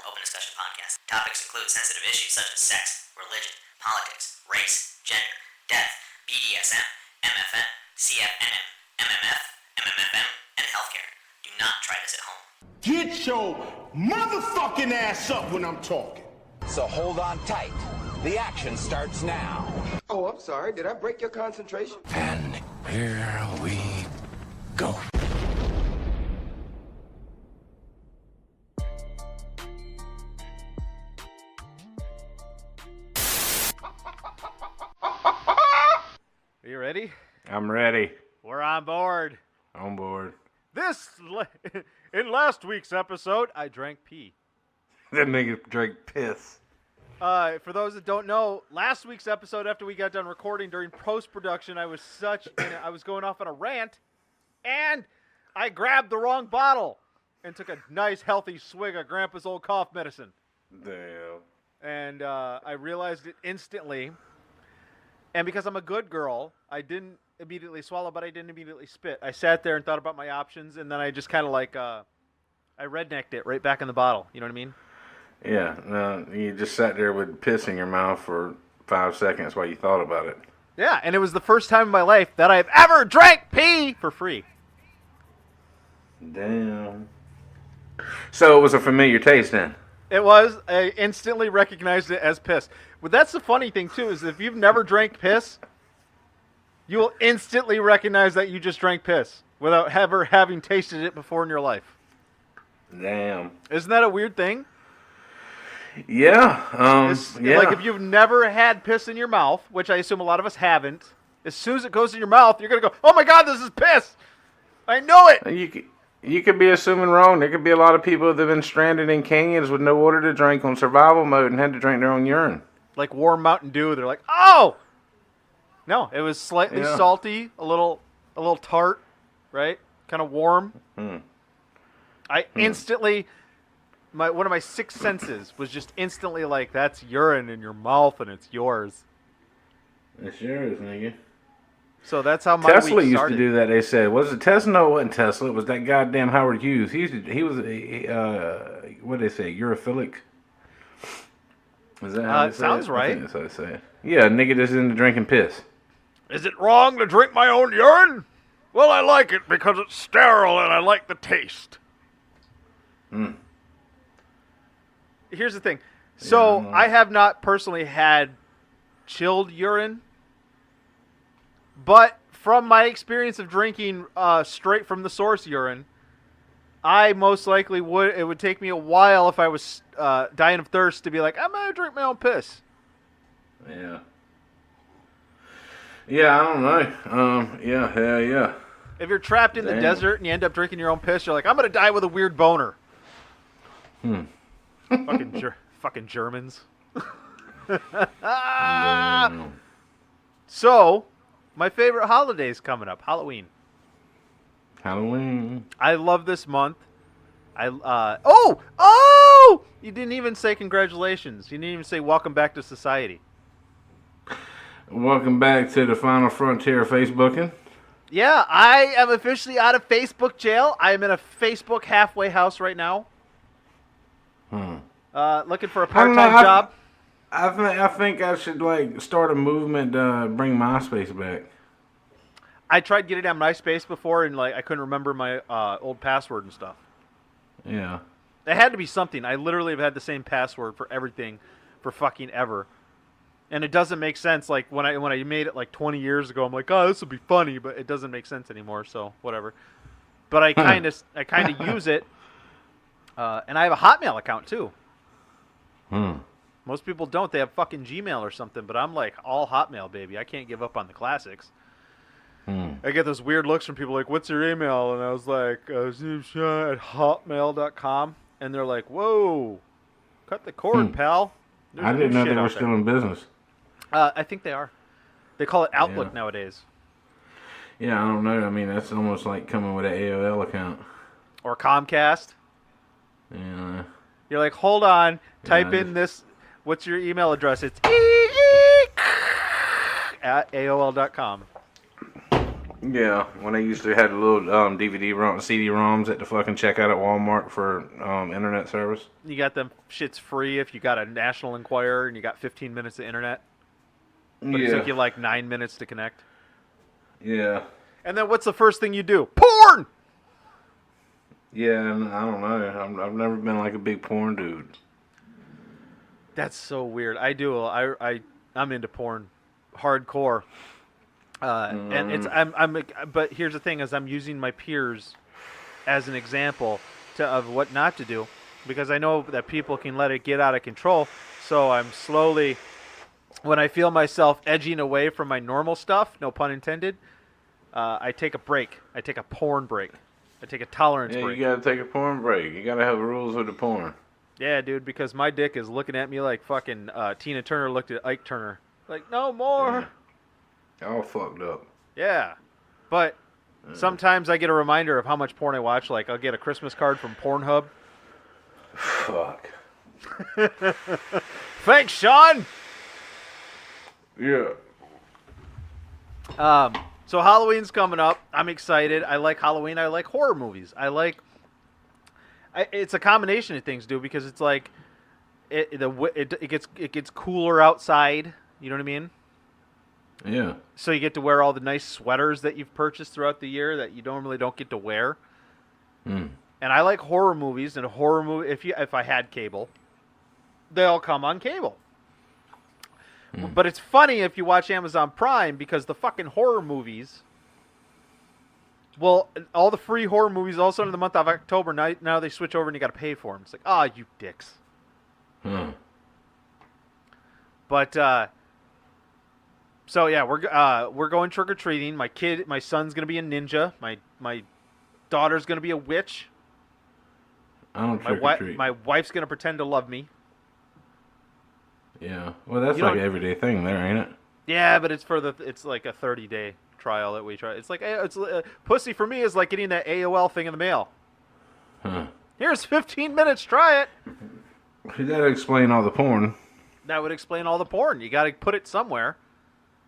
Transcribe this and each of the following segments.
open discussion podcast. Topics include sensitive issues such as sex, religion, politics, race, gender, death, BDSM, MFN, CFNM, MMF, MMFM, and healthcare. Do not try this at home. Get your motherfucking ass up when I'm talking. So hold on tight. The action starts now. Oh, I'm sorry. Did I break your concentration? And here we go. Are you ready? I'm ready. We're on board. On board. In last week's episode, I drank pee. That nigga drank piss. For those that don't know, last week's episode, after we got done recording during post-production, I was going off on a rant, and I grabbed the wrong bottle and took a nice, healthy swig of Grandpa's old cough medicine. Damn. And I realized it instantly. And because I'm a good girl, I didn't immediately swallow, but I didn't immediately spit. I sat there and thought about my options, and then I just kind of I rednecked it right back in the bottle. You know what I mean? Yeah. No, you just sat there with piss in your mouth for 5 seconds while you thought about it. Yeah, and it was the first time in my life that I've ever drank pee for free. Damn. So it was a familiar taste then? It was. I instantly recognized it as piss. But that's the funny thing, too, is if you've never drank piss, you will instantly recognize that you just drank piss without ever having tasted it before in your life. Damn. Isn't that a weird thing? Yeah. Yeah. Like if you've never had piss in your mouth, which I assume a lot of us haven't, as soon as it goes in your mouth, you're going to go, oh my God, this is piss. I know it. You could be assuming wrong. There could be a lot of people that have been stranded in canyons with no water to drink on survival mode and had to drink their own urine. Like warm Mountain Dew. They're like, oh! No, it was slightly salty, a little tart, right? Kind of warm. I instantly, one of my sixth senses was just instantly like, that's urine in your mouth and it's yours. It sure is, nigga. So that's how my Tesla week used started. to do that. They said, was it Tesla? No, it wasn't Tesla. It was that goddamn Howard Hughes. He was what did they say? Urophilic. Is that how they say sounds it? right. I think that's how they say it. Yeah, nigga that's into drinking piss. Is it wrong to drink my own urine? Well, I like it because it's sterile and I like the taste. Here's the thing. So Yeah, I have not personally had chilled urine, but from my experience of drinking straight from the source urine, I most likely would. It would take me a while if I was dying of thirst to be like, I'm gonna drink my own piss. Yeah. Yeah, I don't know. Yeah, hell yeah. If you're trapped in the desert and you end up drinking your own piss, you're like, I'm gonna die with a weird boner. Fucking Germans. So, my favorite holiday's coming up, Halloween. Halloween. I love this month. Oh! You didn't even say congratulations. You didn't even say welcome back to society. Welcome back to the final frontier of Facebooking. Yeah, I am officially out of Facebook jail. I am in a Facebook halfway house right now. Looking for a part-time job. I think I should start a movement to bring MySpace back. I tried getting on MySpace before, and I couldn't remember my old password and stuff. Yeah. It had to be something. I literally have had the same password for everything for fucking ever. And it doesn't make sense. Like when I made it 20 years ago, I'm like, oh, this will be funny, but it doesn't make sense anymore. So whatever. But I kind of use it, and I have a Hotmail account too. Most people don't. They have fucking Gmail or something. But I'm like all Hotmail, baby. I can't give up on the classics. I get those weird looks from people like, what's your email? And I was like, at hotmail.com. And they're like, whoa, cut the cord, pal. There's I didn't know shit they were out still there. in business. I think they are. They call it Outlook nowadays. Yeah, I don't know. I mean, that's almost like coming with an AOL account. Or Comcast. Yeah. You're like, hold on, type in this. What's your email address? It's at AOL.com. Yeah, when they used to have the little CD-ROMs at the fucking checkout at Walmart for internet service. You got them shits free if you got a National Enquirer and you got 15 minutes of internet. But it took you like 9 minutes to connect. Yeah. And then what's the first thing you do? Porn! Yeah, and I don't know. I've never been like a big porn dude. That's so weird. I do. I'm into porn, hardcore. And it's but here's the thing: is I'm using my peers as an example of what not to do, because I know that people can let it get out of control. So I'm slowly, when I feel myself edging away from my normal stuff, no pun intended, I take a break. I take a porn break. I take a tolerance break. Yeah, you gotta take a porn break. You gotta have rules with the porn. Yeah, dude, because my dick is looking at me like fucking Tina Turner looked at Ike Turner. Like, no more. Yeah. All fucked up. Yeah. But sometimes I get a reminder of how much porn I watch. Like, I'll get a Christmas card from Pornhub. Fuck. Thanks, Sean! Yeah. So Halloween's coming up. I'm excited. I like Halloween. I like horror movies. It's a combination of things, dude, because it's like it gets cooler outside. You know what I mean? Yeah. So you get to wear all the nice sweaters that you've purchased throughout the year that you don't get to wear. Mm. And I like horror movies, and horror movie. If I had cable, they all come on cable. Mm. But it's funny if you watch Amazon Prime, because the fucking horror movies. Well, all the free horror movies, all of a sudden in the month of October, now they switch over and you got to pay for them. It's like, you dicks. Hmm. But so yeah, we're going trick or treating. My son's gonna be a ninja. My daughter's gonna be a witch. I don't trick or treat. My wife's gonna pretend to love me. Yeah. Well, that's like an everyday thing there, ain't it? Yeah, but it's like a 30-day trial that we try. It's like pussy for me is like getting that AOL thing in the mail. Huh. Here's 15 minutes. Try it. That'd explain all the porn. That would explain all the porn. You got to put it somewhere.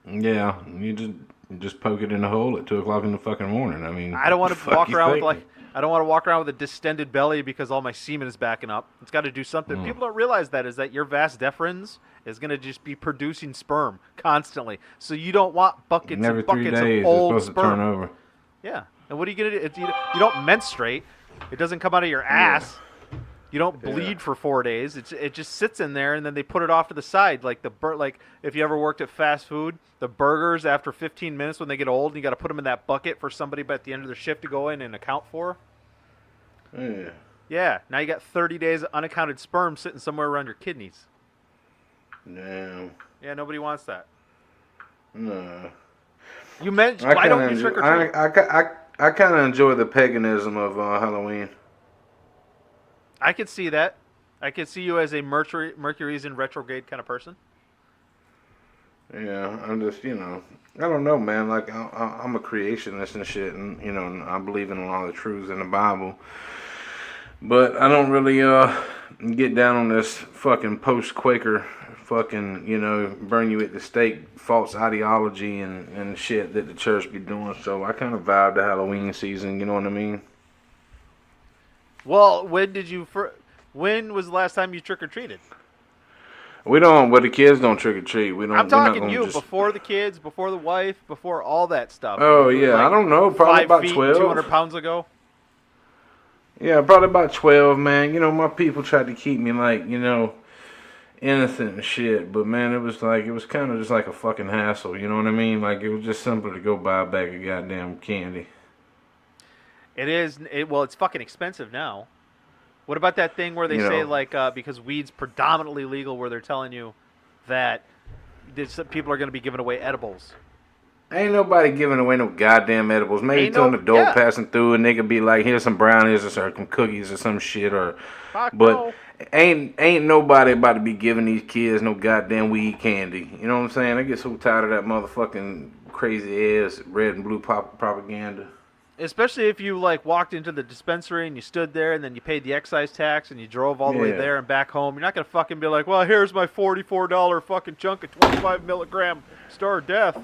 Yeah, you just poke it in the hole at 2:00 in the fucking morning. I mean, I don't want to walk around with a distended belly because all my semen is backing up. It's got to do something. Mm. People don't realize that your vas deferens is going to just be producing sperm constantly. So you don't want buckets and every and buckets 3 days, of old it's supposed sperm. to turn over. Yeah, and what are you going to do? You don't menstruate. It doesn't come out of your ass. Yeah. You don't bleed for 4 days. It just sits in there, and then they put it off to the side. Like if you ever worked at fast food, the burgers after 15 minutes when they get old, you got to put them in that bucket for somebody at the end of their shift to go in and account for. Yeah. Yeah. Now you got 30 days of unaccounted sperm sitting somewhere around your kidneys. Damn. Yeah, nobody wants that. No. You mentioned why don't you trick or treat? I kind of enjoy the paganism of Halloween. I could see that. I could see you as a Mercury's in retrograde kind of person. Yeah, I'm just, I don't know, man. Like, I'm a creationist and shit, and, I believe in a lot of the truths in the Bible. But I don't really get down on this fucking post-Quaker fucking, burn you at the stake false ideology and shit that the church be doing. So I kind of vibe the Halloween season, you know what I mean? Well, when was the last time you trick-or-treated? The kids don't trick-or-treat. I'm talking before the kids, before the wife, before all that stuff. Oh, yeah, I don't know, probably about 12. 200 pounds ago? Yeah, probably about 12, man. My people tried to keep me, like, innocent and shit. But, man, it was kind of just like a fucking hassle, you know what I mean? Like, it was just simpler to go buy a bag of goddamn candy. It is. It's fucking expensive now. What about that thing where they say, like, because weed's predominantly legal, where they're telling you that people are going to be giving away edibles? Ain't nobody giving away no goddamn edibles. Maybe to an adult passing through and they could be like, here's some brownies or some cookies or some shit. But no. ain't nobody about to be giving these kids no goddamn weed candy. You know what I'm saying? I get so tired of that motherfucking crazy ass red and blue propaganda. Especially if you walked into the dispensary and you stood there and then you paid the excise tax and you drove all the way there and back home. You're not gonna fucking be like, well, here's my $44 fucking chunk of 25 milligram Star of Death.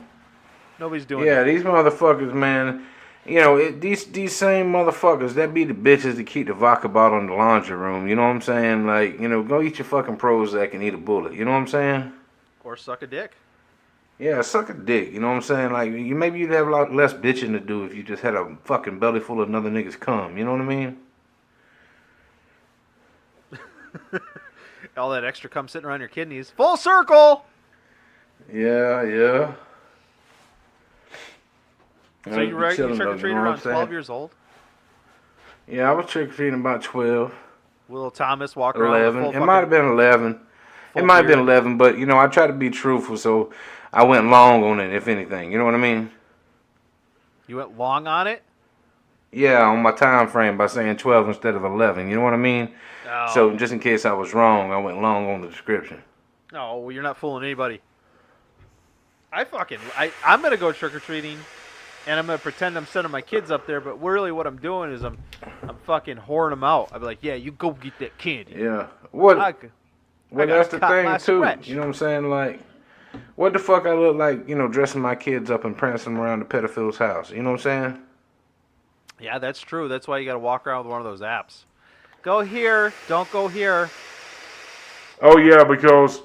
Nobody's doing Yeah, that. these motherfuckers, man. You know, these same motherfuckers, that be the bitches that keep the vodka bottle in the laundry room. You know what I'm saying? Like, you know, go eat your fucking Prozac and eat a bullet. You know what I'm saying? Or suck a dick. Yeah, suck a dick. You know what I'm saying? Like, maybe you'd have a lot less bitching to do if you just had a fucking belly full of another nigga's cum. You know what I mean? All that extra cum sitting around your kidneys. Full circle! Yeah. So you trick-or-treated around 12 years old? Yeah, I was trick-or-treating about 12. Little Thomas walking around 11. It might have been 11. It might have been beard. 11, but, you know, I try to be truthful, so I went long on it, if anything. You know what I mean? You went long on it? Yeah, on my time frame by saying 12 instead of 11. You know what I mean? Oh. So just in case I was wrong, I went long on the description. No, well, you're not fooling anybody. I'm going to go trick-or-treating, and I'm going to pretend I'm sending my kids up there, but really what I'm doing is I'm fucking whoring them out. I'll be like, yeah, you go get that candy. Yeah. Well, That's the thing, too. stretch. You know what I'm saying? Like, what the fuck I look like, you know, dressing my kids up and prancing them around the pedophille's house? You know what I'm saying? Yeah, that's true. That's why you got to walk around with one of those apps. Go here. Don't go here. Oh, yeah, because,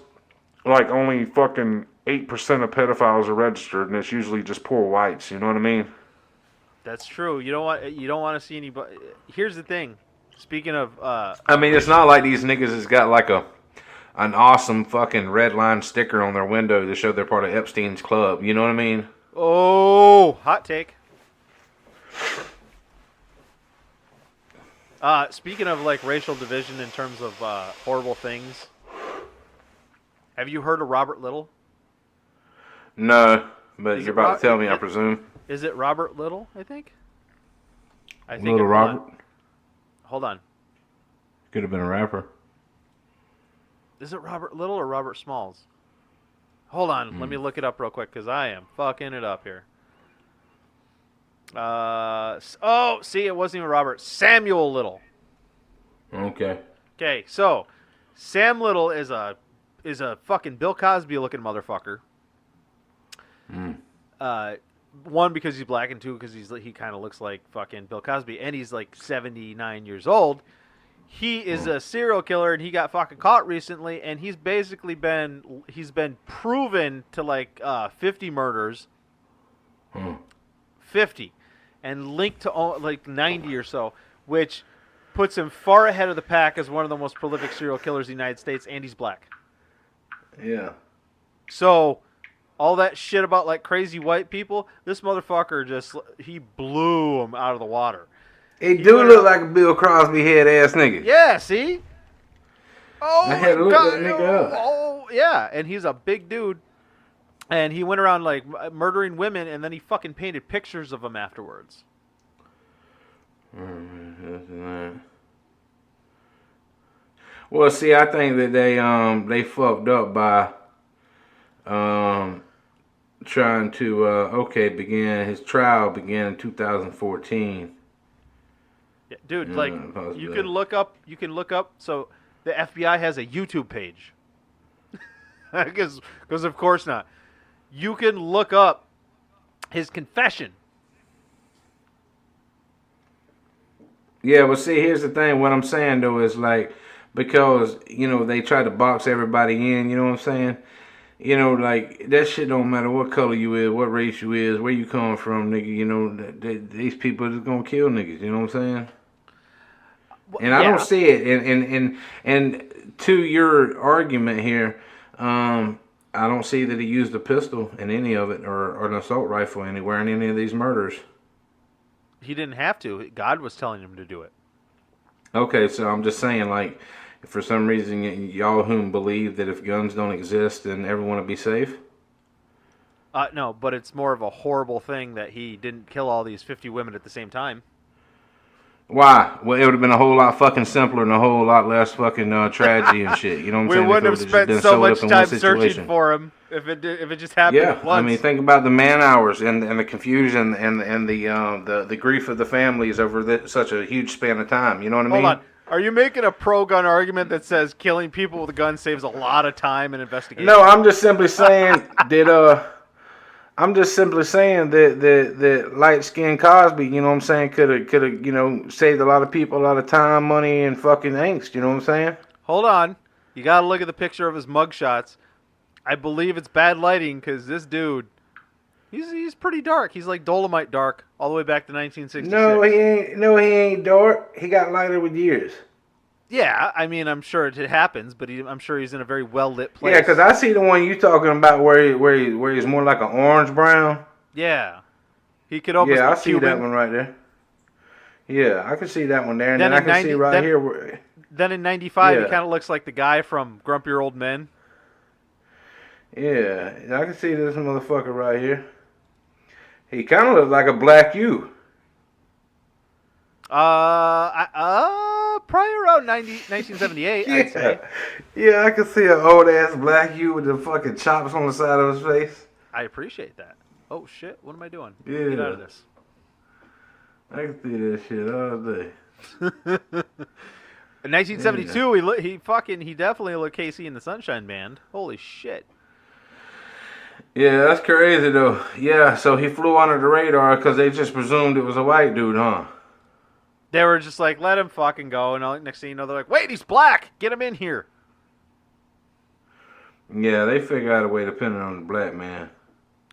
like, only fucking 8% of pedophiles are registered, and it's usually just poor whites, you know what I mean? That's true. You don't want to see anybody. Here's the thing. Speaking of... I mean, it's not like these niggas has got, like, an awesome fucking red line sticker on their window to show they're part of Epstein's club. You know what I mean? Oh, hot take. Speaking of like racial division in terms of horrible things, have you heard of Robert Little? No, but you're about to tell me, I presume. Is it Robert Little? I think. Little Robert. Hold on. Could have been a rapper. Is it Robert Little or Robert Smalls? Hold on, let me look it up real quick because I am fucking it up here. See, it wasn't even Robert. Samuel Little. Okay. Okay, so Sam Little is a fucking Bill Cosby looking motherfucker. One, because he's black, and two, because he kind of looks like fucking Bill Cosby, and he's like 79 years old. He is a serial killer, and he got fucking caught recently, and he's basically been proven to like 50 murders. 50. And linked to like 90 or so, which puts him far ahead of the pack as one of the most prolific serial killers in the United States, and he's black. Yeah. So, all that shit about like crazy white people, this motherfucker he blew him out of the water. He do look like a Bill Crosby head ass nigga. Yeah, see? Oh, I had to look that nigga up. Oh, yeah, and he's a big dude. And he went around like murdering women, and then he fucking painted pictures of them afterwards. Well, see, I think that they fucked up by trying to his trial began in 2014. Yeah, dude, like you can look up. So the FBI has a YouTube page. Because of course not. You can look up his confession. Yeah, well, see, here's the thing. What I'm saying, though, is like, because, you know, they try to box everybody in, you know what I'm saying? You know, like, that shit don't matter what color you is, what race you is, where you come from, nigga, you know, these people are just gonna kill niggas, you know what I'm saying? And I don't see it. And to your argument here, I don't see that he used a pistol in any of it or an assault rifle anywhere in any of these murders. He didn't have to. God was telling him to do it. Okay, so I'm just saying, like, for some reason, y'all whom believe that if guns don't exist, then everyone will be safe? No, but it's more of a horrible thing that he didn't kill all these 50 women at the same time. Why? Well, it would have been a whole lot fucking simpler and a whole lot less fucking tragedy and shit. You know what I'm saying? We wouldn't have spent so much time searching for him if it just happened at once. I mean, think about the man hours and the confusion and the grief of the families over such a huge span of time. You know what I mean? Hold on. Are you making a pro-gun argument that says killing people with a gun saves a lot of time and investigation? No, I'm just simply saying that I'm just simply saying that light skinned Cosby, you know what I'm saying, could have you know saved a lot of people a lot of time, money, and fucking angst. You know what I'm saying? Hold on. You got to look at the picture of his mugshots. I believe it's bad lighting because this dude, he's pretty dark. He's like Dolomite dark all the way back to 1966. No, he ain't. No, he ain't dark. He got lighter with years. Yeah, I mean, I'm sure it happens, but I'm sure he's in a very well lit place. Yeah, because I see the one you talking about where he's more like an orange brown. Yeah, he could almost. Yeah, I be see Cuban. that one right there. Yeah, I can see that one there, and Then then I in can 90 see right then- here. Where, Then in '95, he Yeah. kind of looks like the guy from Grumpier Old Men. yeah, I can see this motherfucker right here. He kind of looks like a black you. Probably around 1978, I'd say. Yeah, I can see an old ass black you with the fucking chops on the side of his face. I appreciate that. Oh shit, what am I doing? Yeah. Get out of this. I can see that shit all day. In 1972, he definitely looked Casey in the Sunshine Band. Holy shit. Yeah, that's crazy though. Yeah, so he flew under the radar because they just presumed it was a white dude, huh? They were just like, let him fucking go, and next thing you know, they're like, wait, he's black. Get him in here. Yeah, they figured out a way to pin it on the black man.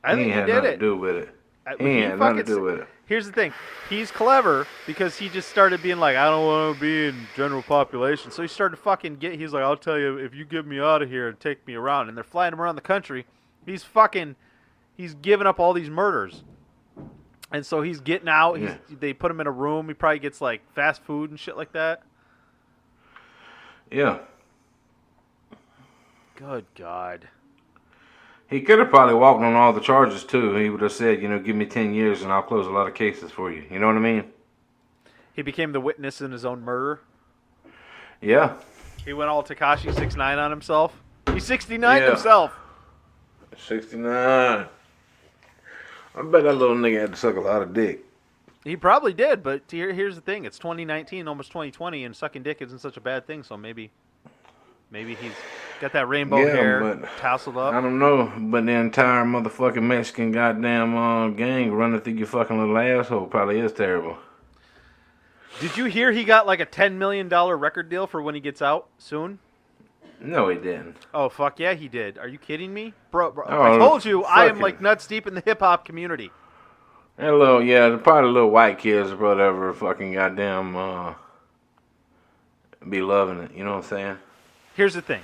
I think he ain't had did nothing it. to do with it. He He ain't had nothing to fucking- do with it. Here's the thing. He's clever because he just started being like, I don't want to be in general population. So he started he's like, I'll tell you, if you get me out of here and take me around. And they're flying him around the country. He's giving up all these murders. And so he's getting out. Yeah. They put him in a room. He probably gets like fast food and shit like that. Yeah. Good God. He could have probably walked on all the charges too. He would have said, you know, give me 10 years and I'll close a lot of cases for you. You know what I mean? He became the witness in his own murder. Yeah. He went all Tekashi 6ix9ine on himself. He's 69 Yeah. himself. 69. I bet that little nigga had to suck a lot of dick. He probably did, but here's the thing. It's 2019, almost 2020, and sucking dick isn't such a bad thing, so maybe he's got that rainbow Yeah, hair but tousled up. I don't know, but the entire motherfucking Mexican goddamn gang running through your fucking little asshole probably is terrible. Did you hear he got like a $10 million record deal for when he gets out soon? No, he didn't. Oh, fuck yeah, he did. Are you kidding me? Bro, Oh, I told you, I am fucking- like nuts deep in the hip-hop community. That little, yeah, probably little white kids or whatever fucking goddamn be loving it. You know what I'm saying? Here's the thing.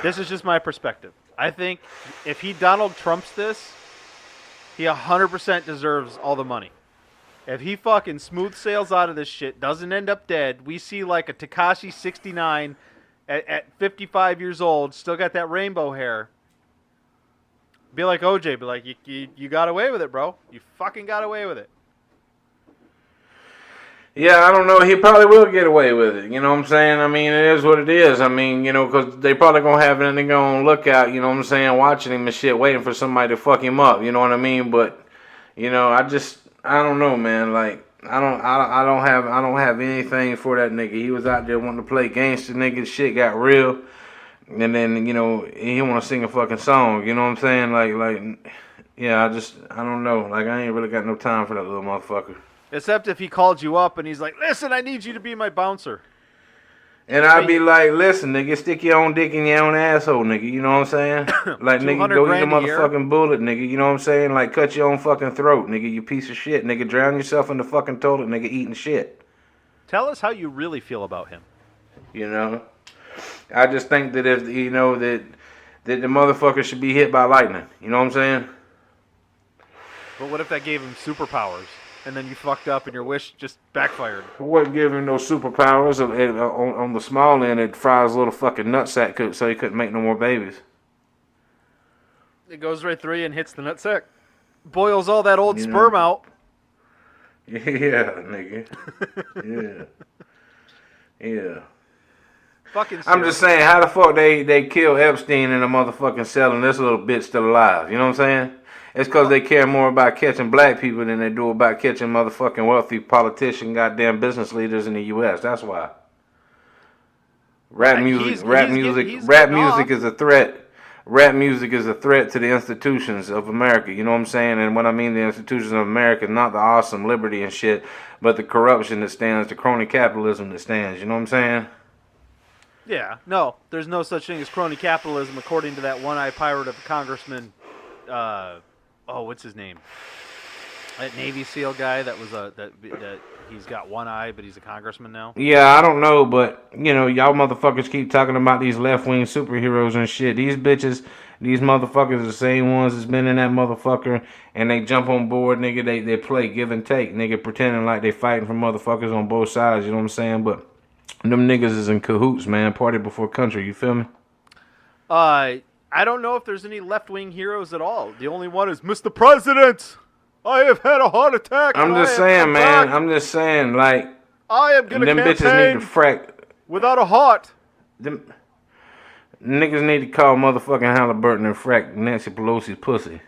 This is just my perspective. I think if he Donald Trumps this, he 100% deserves all the money. If he fucking smooth sails out of this shit, doesn't end up dead, we see like a Tekashi 69 at 55 years old, still got that rainbow hair. Be like OJ, be like, you got away with it, bro. You fucking got away with it. Yeah, I don't know. He probably will get away with it. You know what I'm saying? I mean, it is what it is. I mean, you know, because they probably going to have a nigga on lookout, you know what I'm saying, watching him and shit, waiting for somebody to fuck him up. You know what I mean? But, you know, I don't know, man. Like, I don't have anything for that nigga. He was out there wanting to play gangster nigga. Shit got real. And then, you know, he want to sing a fucking song. You know what I'm saying? Like, yeah, I don't know. Like, I ain't really got no time for that little motherfucker. Except if he called you up and he's like, listen, I need you to be my bouncer. And I'd be like, listen, nigga, stick your own dick in your own asshole, nigga. You know what I'm saying? Like, nigga, go eat a $200,000 a year? motherfucking bullet, nigga. You know what I'm saying? Like, cut your own fucking throat, nigga. You piece of shit, nigga. Drown yourself in the fucking toilet, nigga, eating shit. Tell us how you really feel about him. You know? I just think that if, you know, that the motherfucker should be hit by lightning. You know what I'm saying? But what if that gave him superpowers? And then you fucked up and your wish just backfired. It wasn't giving him no superpowers. On the small end, it fries a little fucking nutsack so he couldn't make no more babies. It goes right through you and hits the nutsack. Boils all that old You know. sperm out. Yeah, nigga. Yeah. Fucking I'm just saying, how the fuck they kill Epstein in a motherfucking cell and this little bitch still alive? You know what I'm saying? It's because they care more about catching black people than they do about catching motherfucking wealthy politician, goddamn business leaders in the U.S. That's why. Rap music he's is a threat rap music is a threat to the institutions of America. You know what I'm saying? And when I mean the institutions of America, not the awesome liberty and shit, but the corruption that stands, the crony capitalism that stands. You know what I'm saying? Yeah, no, there's no such thing as crony capitalism, according to that one-eyed pirate of a congressman. What's his name? That Navy SEAL guy that was that he's got one eye, but he's a congressman now. Yeah, I don't know, but y'all motherfuckers keep talking about these left-wing superheroes and shit. These bitches, these motherfuckers are the same ones that's been in that motherfucker, and they jump on board, nigga. They play give and take, nigga, pretending like they fighting for motherfuckers on both sides. You know what I'm saying? But them niggas is in cahoots, man. Party before country. You feel me? I don't know if there's any left-wing heroes at all. The only one is Mr. President. I have had a heart attack. I'm just saying, man. I'm just saying, like, I am gonna them bitches need to frack. Without a heart. Them niggas need to call motherfucking Halliburton and frack Nancy Pelosi's pussy.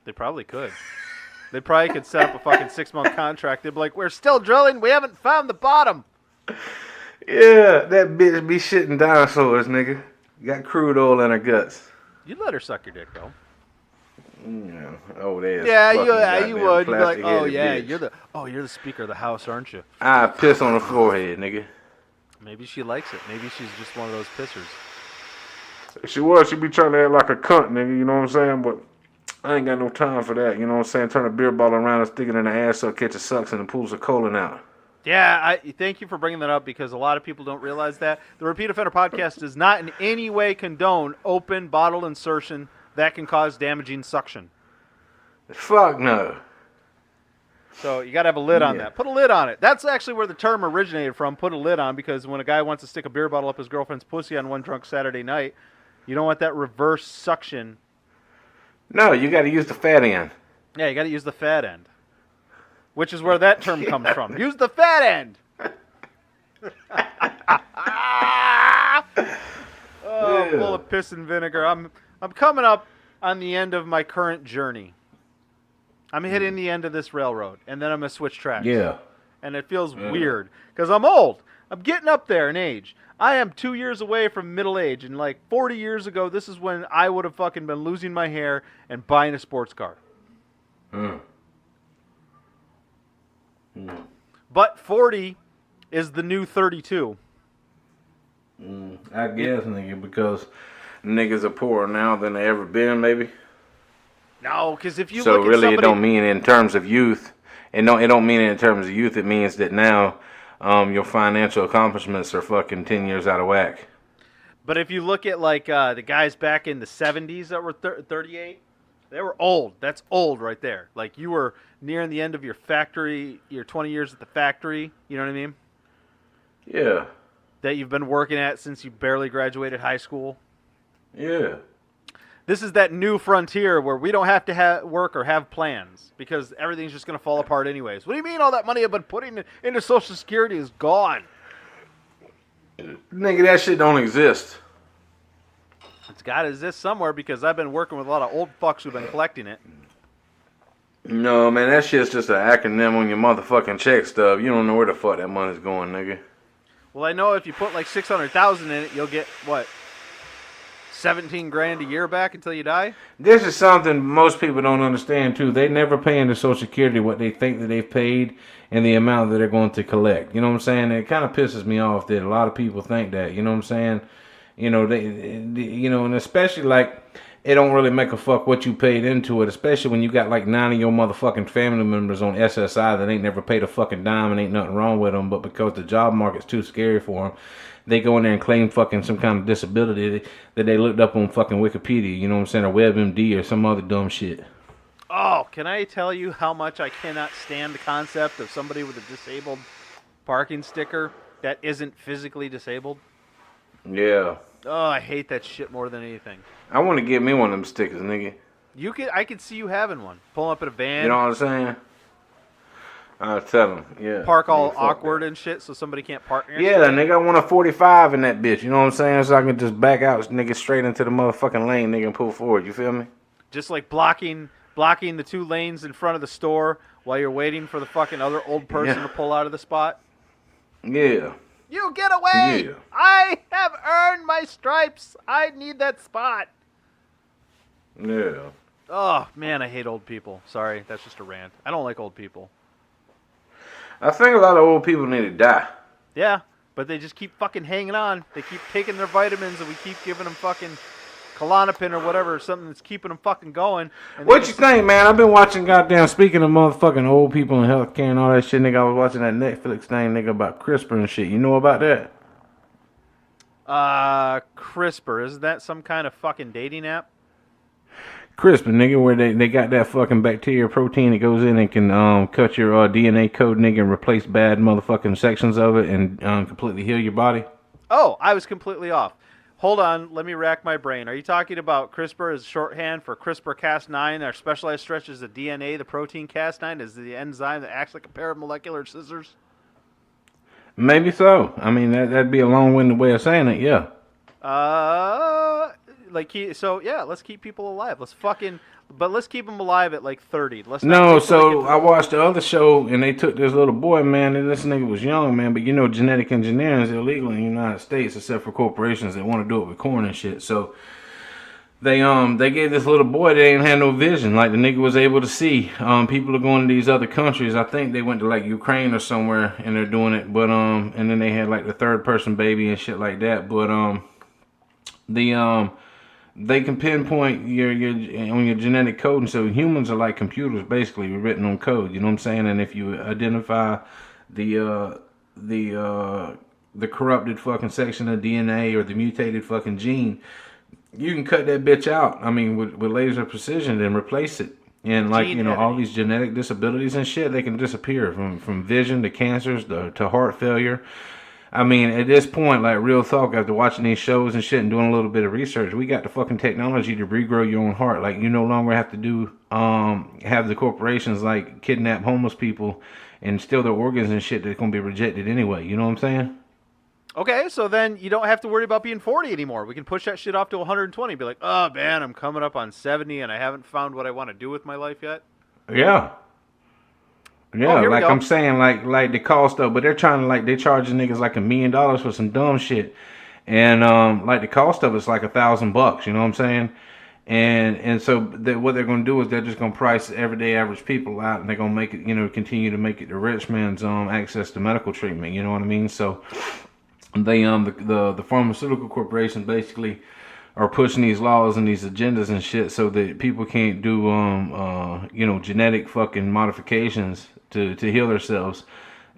They probably could. They probably could set up a fucking 6-month contract. They'd be like, we're still drilling. We haven't found the bottom. Yeah, that bitch be shitting dinosaurs, nigga. Got crude oil in her guts. You'd let her suck your dick, though. Yeah. Oh, there's yeah, you would. You'd be like, oh yeah, bitch. you're the Speaker of the House, aren't you? I piss on her forehead, nigga. Maybe she likes it. Maybe she's just one of those pissers. She'd be trying to act like a cunt, nigga, you know what I'm saying? But I ain't got no time for that, you know what I'm saying? Turn a beer bottle around and stick it in the ass so it catches sucks and it pulls the colon out. Yeah, thank you for bringing that up because a lot of people don't realize that. The Repeat Offender Podcast does not in any way condone open bottle insertion that can cause damaging suction. Fuck no. So you got to have a lid on that. Put a lid on it. That's actually where the term originated from, put a lid on, because when a guy wants to stick a beer bottle up his girlfriend's pussy on one drunk Saturday night, you don't want that reverse suction. No, you got to use the fat end. Yeah, you got to use the fat end. Which is where that term comes from. Use the fat end. Full of piss and vinegar. I'm coming up on the end of my current journey. I'm hitting the end of this railroad, and then I'm going to switch tracks. Yeah. And it feels weird, because I'm old. I'm getting up there in age. I am 2 years away from middle age, and like 40 years ago, this is when I would have fucking been losing my hair and buying a sports car. But 40 is the new 32. I guess, nigga, because niggas are poorer now than they ever been, maybe. No, because if you so look at really, somebody... it don't mean in terms of youth. It don't mean in terms of youth. It means that now your financial accomplishments are fucking 10 years out of whack. But if you look at like the guys back in the 70s that were 38, they were old. That's old right there. Like you were nearing the end of your factory, your 20 years at the factory. You know what I mean? Yeah. That you've been working at since you barely graduated high school. Yeah. This is that new frontier where we don't have to work or have plans because everything's just going to fall apart anyways. What do you mean all that money I've been putting into Social Security is gone? Nigga, that shit don't exist. It's got to exist somewhere because I've been working with a lot of old fucks who've been collecting it. No, man, that shit's just an acronym on your motherfucking check stub. You don't know where the fuck that money's going, nigga. Well, I know if you put like $600,000 in it, you'll get, what, 17 grand a year back until you die? This is something most people don't understand, too. They never pay into Social Security what they think that they've paid and the amount that they're going to collect. You know what I'm saying? It kind of pisses me off that a lot of people think that. You know what I'm saying? You know, and especially like it don't really make a fuck what you paid into it, especially when you got like 9 of your motherfucking family members on SSI that ain't never paid a fucking dime and ain't nothing wrong with them, but because the job market's too scary for them, they go in there and claim fucking some kind of disability that they looked up on fucking Wikipedia, you know what I'm saying, or WebMD or some other dumb shit. Oh, can I tell you how much I cannot stand the concept of somebody with a disabled parking sticker that isn't physically disabled? Yeah. Oh, I hate that shit more than anything. I want to get me one of them stickers, nigga. I could see you having one. Pulling up in a van. You know what I'm saying? I'll tell them, yeah. Park all awkward and shit so somebody can't park near you. Yeah, nigga, I want a 45 in that bitch, you know what I'm saying? So I can just back out, nigga, straight into the motherfucking lane, nigga, and pull forward, you feel me? Just like blocking the 2 lanes in front of the store while you're waiting for the fucking other old person to pull out of the spot. Yeah. You get away! Yeah. I have earned my stripes. I need that spot. Yeah. Oh man, I hate old people. Sorry, that's just a rant. I don't like old people. I think a lot of old people need to die. Yeah, but they just keep fucking hanging on. They keep taking their vitamins, and we keep giving them fucking Klonopin or whatever, something that's keeping them fucking going. And What you think, man? I've been watching goddamn, speaking of motherfucking old people and healthcare and all that shit, nigga. I was watching that Netflix thing, nigga, about CRISPR and shit. You know about that? CRISPR, isn't that some kind of fucking dating app? CRISPR, nigga, where they got that fucking bacteria protein that goes in and can cut your DNA code, nigga, and replace bad motherfucking sections of it and completely heal your body. Oh, I was completely off. Hold on, let me rack my brain. Are you talking about CRISPR as shorthand for CRISPR-Cas9? Our specialized stretches the DNA, the protein Cas9 is the enzyme that acts like a pair of molecular scissors? Maybe so. I mean, that'd be a long-winded way of saying it, yeah. Let's keep people alive. Let's keep them alive at like 30. Let's not No, wait till they so get to- I watched the other show, and they took this little boy, man, and this nigga was young, man, but you know genetic engineering is illegal in the United States except for corporations that want to do it with corn and shit. So they gave this little boy that ain't had no vision. Like, the nigga was able to see. People are going to these other countries. I think they went to like Ukraine or somewhere, and they're doing it. But and then they had like the third person baby and shit like that. But they can pinpoint your on your genetic code, and so humans are like computers, basically written on code. You know what I'm saying? And if you identify the corrupted fucking section of DNA or the mutated fucking gene, you can cut that bitch out. I mean, with laser precision and replace it. And like, Gene you know, all editing. these genetic disabilities and shit, they can disappear from vision to cancers to heart failure. I mean, at this point, like, real talk, after watching these shows and shit and doing a little bit of research, we got the fucking technology to regrow your own heart. Like, you no longer have to have the corporations, like, kidnap homeless people and steal their organs and shit that's going to be rejected anyway. You know what I'm saying? Okay, so then you don't have to worry about being 40 anymore. We can push that shit off to 120. Be like, oh man, I'm coming up on 70 and I haven't found what I want to do with my life yet. Yeah. Yeah, here we like go. I'm saying, like the cost of, but they're trying to, like, they charging niggas like $1 million for some dumb shit, and like the cost of it's like $1,000. You know what I'm saying? And so what they're gonna do is they're just gonna price everyday average people out, and they're gonna make it, you know, continue to make it the rich man's access to medical treatment. You know what I mean? So they the pharmaceutical corporations basically are pushing these laws and these agendas and shit so that people can't do you know, genetic fucking modifications to heal themselves,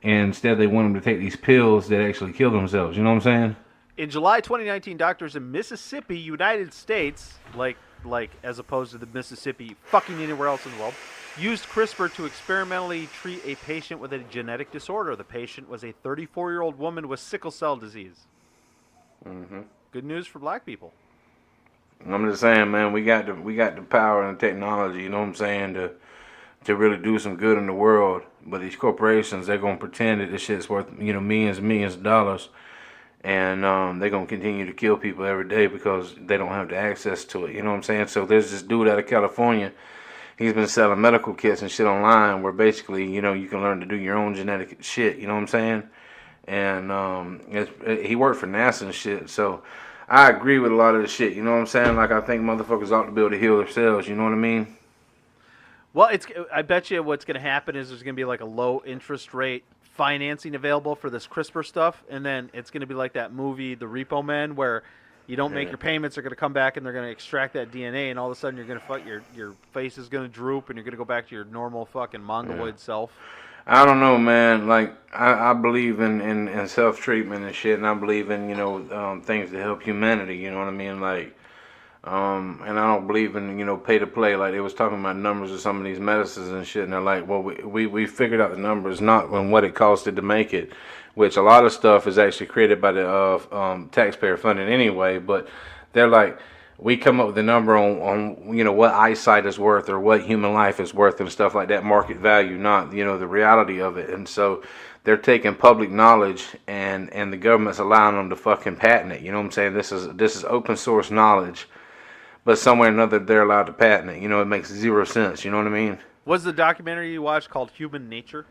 and instead they want them to take these pills that actually kill themselves. You know what I'm saying? In July 2019, doctors in Mississippi, United States, like as opposed to the Mississippi fucking anywhere else in the world, used CRISPR to experimentally treat a patient with a genetic disorder. The patient was a 34-year-old woman with sickle cell disease. Mm-hmm. Good news for black people. I'm just saying, man, we got the power and the technology. You know what I'm saying, to really do some good in the world. But these corporations, they're gonna pretend that this shit's worth, you know, millions and millions of dollars, and they're gonna continue to kill people every day because they don't have the access to it. You know what I'm saying? So there's this dude out of California. He's been selling medical kits and shit online where basically, you know, you can learn to do your own genetic shit. You know what I'm saying? And he worked for NASA and shit. So I agree with a lot of the shit. You know what I'm saying? Like, I think motherfuckers ought to be able to heal themselves. You know what I mean? Well, I bet you what's going to happen is there's going to be like a low interest rate financing available for this CRISPR stuff, and then it's going to be like that movie, The Repo Man, where you don't make your payments, they're going to come back and they're going to extract that DNA, and all of a sudden you're going to your face is going to droop, and you're going to go back to your normal fucking mongoloid self. I don't know, man. Like, I believe in self-treatment and shit, and I believe in, you know, things to help humanity. You know what I mean? Like, and I don't believe in, you know, pay to play. Like, they was talking about numbers of some of these medicines and shit, and they're like, well, we figured out the numbers, not on what it costed to make it, which a lot of stuff is actually created by the taxpayer funding anyway. But they're like, we come up with a number on you know, what eyesight is worth or what human life is worth and stuff like that, market value, not, you know, the reality of it. And so they're taking public knowledge and the government's allowing them to fucking patent it. You know what I'm saying? This is open source knowledge, but somewhere or another they're allowed to patent it. You know, it makes zero sense. You know what I mean? Was the documentary you watched called Human Nature?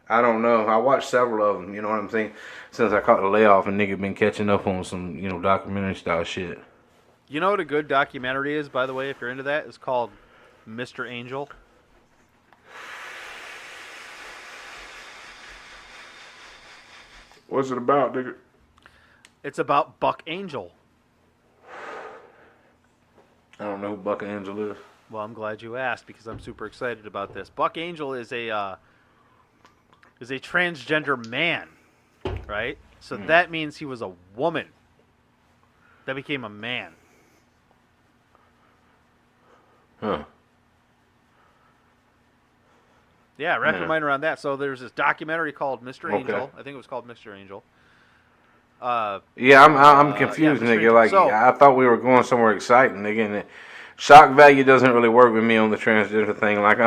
I don't know. I watched several of them. You know what I'm saying? Since I caught the layoff, and nigga been catching up on some, you know, documentary style shit. You know what a good documentary is, by the way, if you're into that? It's called Mr. Angel. What's it about, nigga? It's about Buck Angel. I don't know who Buck Angel is. Well, I'm glad you asked because I'm super excited about this. Buck Angel is a transgender man, right? So that means he was a woman that became a man. Huh. Yeah, wrap your mind around that. So there's this documentary called Mr. Okay. Angel. I think it was called Mr. Angel. Yeah, I'm confused, Mr. nigga. Angel. Like, So- I thought we were going somewhere exciting, nigga. And shock value doesn't really work with me on the transgender thing. Like,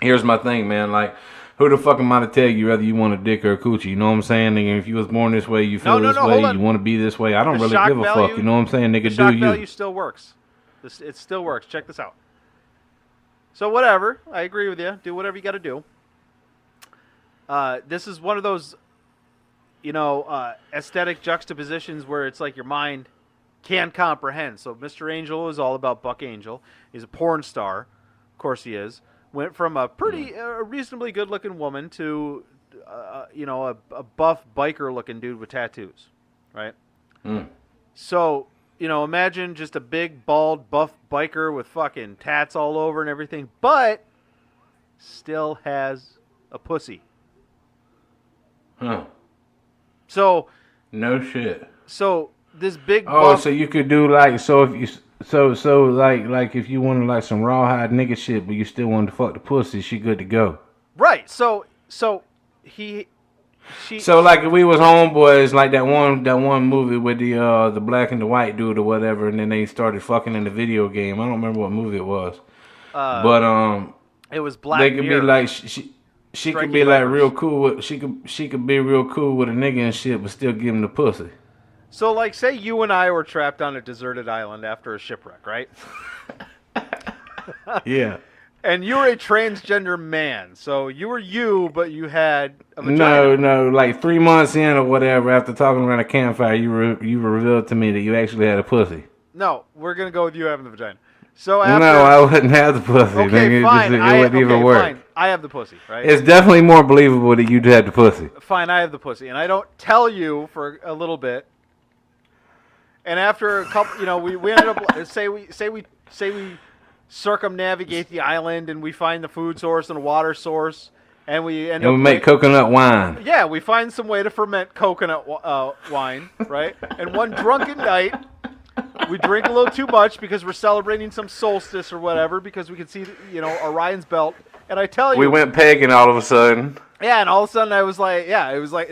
here's my thing, man. Like, who the fuck am I to tell you whether you want a dick or a coochie? You know what I'm saying, nigga? If you was born this way, you feel No, this hold way, on. you want to be this way. I don't The really shock give a value- fuck. You know what I'm saying, nigga? The Do shock you? value still works. It still works. Check this out. So whatever. I agree with you. Do whatever you got to do. This is one of those, aesthetic juxtapositions where it's like your mind can't comprehend. So Mr. Angel is all about Buck Angel. He's a porn star. Of course he is. Went from a pretty, reasonably good-looking woman to, a buff biker-looking dude with tattoos, right? So, imagine just a big, bald, buff biker with fucking tats all over and everything, but still has a pussy. Huh. So, No shit. so this big Oh, buff, so you could do like if you like if you wanted like some rawhide nigga shit, but you still wanted to fuck the pussy, she good to go. right? So So like if we was homeboys, like that one movie with the black and the white dude or whatever, and then they started fucking in the video game. I don't remember what movie it was, but it was Black they could Mirror. be like she could be Striking like vipers. real cool with she could be real cool with a nigga and shit, but still give him the pussy. So, like, say you and I were trapped on a deserted island after a shipwreck, right? Yeah. And you were a transgender man. So you were you, but you had a vagina. No, like 3 months in or whatever, after talking around a campfire, you revealed to me that you actually had a pussy. No, we're going to go with you having the vagina. So No, after... I wouldn't have the pussy. Okay, nigga. fine. It wouldn't even work. Fine. I have the pussy, right? It's definitely more believable that you'd had the pussy. Fine, I have the pussy. And I don't tell you for a little bit. And after a couple, we ended up, say we circumnavigate the island and we find the food source and the water source, and we end And up we make coconut wine. Yeah, we find some way to ferment coconut wine, right? And one drunken night, we drink a little too much because we're celebrating some solstice or whatever, because we can see, Orion's belt. And I tell you, We went pegging all of a sudden. yeah, and all of a sudden I was like,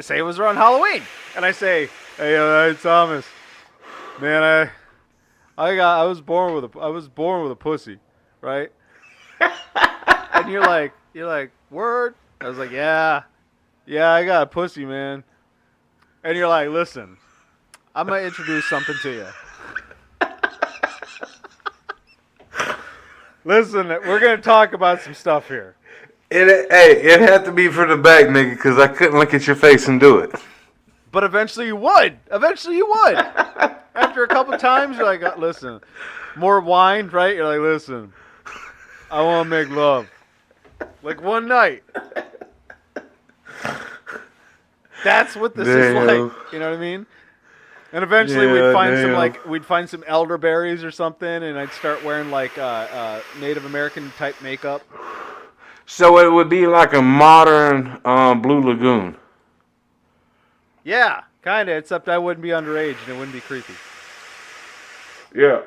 say it was around Halloween, and I say, hey, Thomas, man, I was born with a pussy, right? And you're like, word? I was like, yeah, I got a pussy, man. And you're like, listen, I'm gonna introduce something to you. Listen, we're gonna talk about some stuff here. It had to be for the back, nigga, because I couldn't look at your face and do it. But eventually you would. After a couple times, you're like, listen, more wine, right? You're like, listen, I want to make love. Like one night. That's what this is like. You know what I mean? And eventually we'd find some elderberries or something, and I'd start wearing like Native American type makeup. So it would be like a modern Blue Lagoon. Yeah, kind of, except I wouldn't be underage and it wouldn't be creepy. Yeah.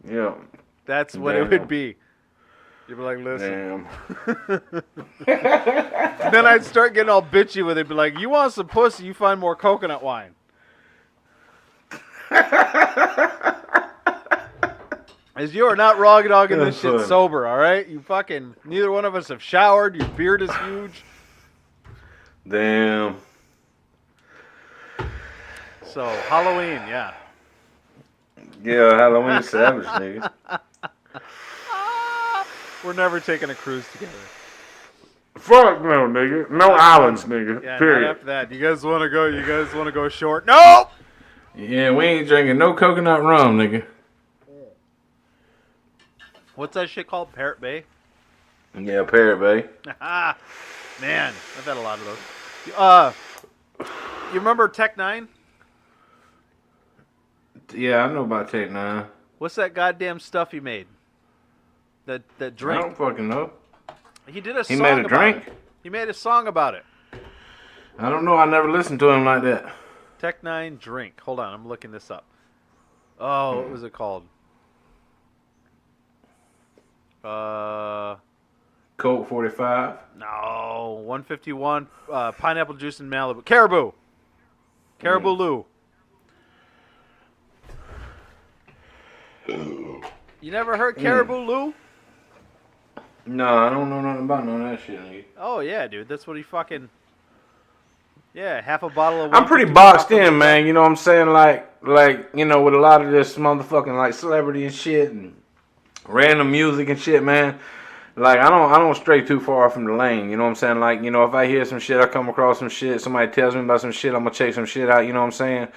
Yeah. That's what it would be. You'd be like, listen. Damn. Then I'd start getting all bitchy with it. Be like, you want some pussy, you find more coconut wine. As you are not raw dogging this shit Fun. sober, all right? You fucking, neither one of us have showered. Your beard is huge. Damn. So, Halloween, yeah. Yeah, Halloween savage, nigga. We're never taking a cruise together. Fuck no, nigga. No islands, nigga. Yeah, not Period. after that. You guys want to go? You guys want to go short? No! Yeah, we ain't drinking no coconut rum, nigga. What's that shit called? Parrot Bay? Yeah, Parrot Bay. Ah, man, I've had a lot of those. You remember Tech 9? Yeah, I know about Tech 9. What's that goddamn stuff he made? That I drink. don't fucking know. He did a He song made a about drink? it. He made a song about it. I don't know. I never listened to him like that. Tech 9 drink. Hold on, I'm looking this up. Oh, what was it called? Colt 45. No, 151 pineapple juice and Malibu. Caribou. Caribou Lou. You never heard Caribou Lou? No, I don't know nothing about none of that shit, nigga. Oh yeah, dude. That's what he fucking. Yeah, half a bottle of. I'm pretty 151 boxed from in, the- man. You know what I'm saying? Like, you know, with a lot of this motherfucking like celebrity and shit and random music and shit, man. Like, I don't stray too far from the lane. You know what I'm saying? Like, you know, if I hear some shit, I come across some shit, somebody tells me about some shit, I'm gonna check some shit out. You know what I'm saying?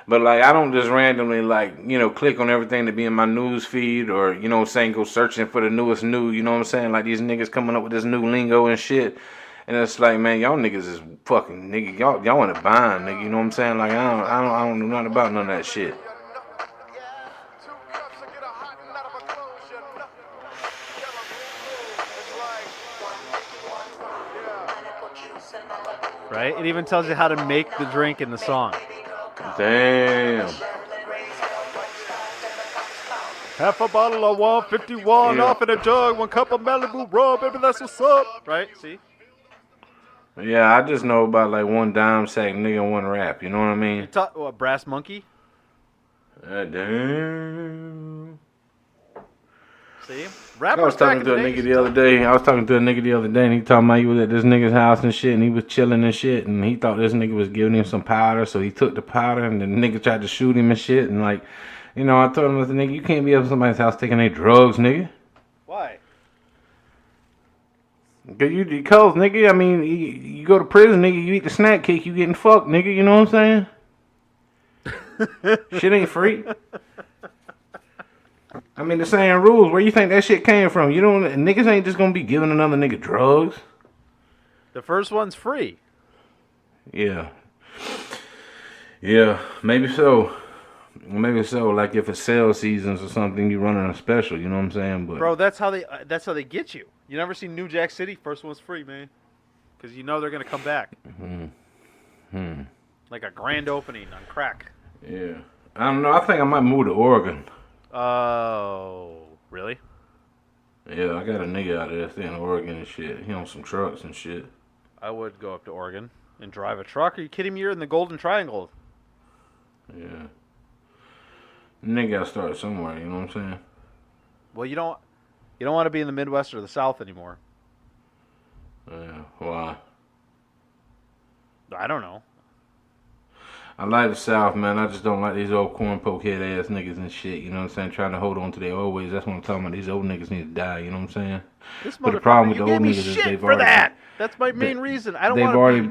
But like, I don't just randomly like, you know, click on everything to be in my news feed or, you know what I'm saying, go searching for the newest new. You know what I'm saying? Like these niggas coming up with this new lingo and shit. And it's like, man, y'all niggas is fucking nigga. Y'all in a bind, nigga. You know what I'm saying? Like, I don't know nothing about none of that shit. Right? It even tells you how to make the drink in the song. Damn. Half a bottle of 151 Yeah. off in a jug, 1 cup of Malibu rum, baby, that's what's up. Right? See? Yeah, I just know about like one dime sack nigga and one rap. You know what I mean? What, Brass Monkey? Damn. See? I Rappers was talking to a nigga the other day. And he talking about he was at this nigga's house and shit, and he was chilling and shit, and he thought this nigga was giving him some powder, so he took the powder, and the nigga tried to shoot him and shit, and like, you know, I told him, the nigga, you can't be up at somebody's house taking their drugs, nigga. Why? Because, nigga, I mean, you go to prison, nigga, you eat the snack cake, you getting fucked, nigga, you know what I'm saying? Shit ain't free. I mean, the same rules. Where you think that shit came from? You don't. Niggas ain't just gonna be giving another nigga drugs. The first one's free. Yeah. Yeah, maybe so. Maybe so. Like if it's sale seasons or something, you running a special. You know what I'm saying? But Bro, that's how they get you. You never seen New Jack City? First one's free, man. Because you know they're gonna come back. Like a grand opening on crack. yeah, I don't know. I think I might move to Oregon. Oh, really? Yeah, I got a nigga out there staying in Oregon and shit. He on some trucks and shit. I would go up to Oregon and drive a truck. Are you kidding me? You're in the Golden Triangle. Yeah. Nigga gotta start somewhere. You know what I'm saying? Well, you don't want to be in the Midwest or the South anymore. Yeah. Why? I don't know. I like the South, man. I just don't like these old corn poke head ass niggas and shit. You know what I'm saying? Trying to hold on to their old ways. That's what I'm talking about. These old niggas need to die. You know what I'm saying? This But the problem with you the old gave me niggas is shit they've for already. that. That's my main reason. I don't They've want already.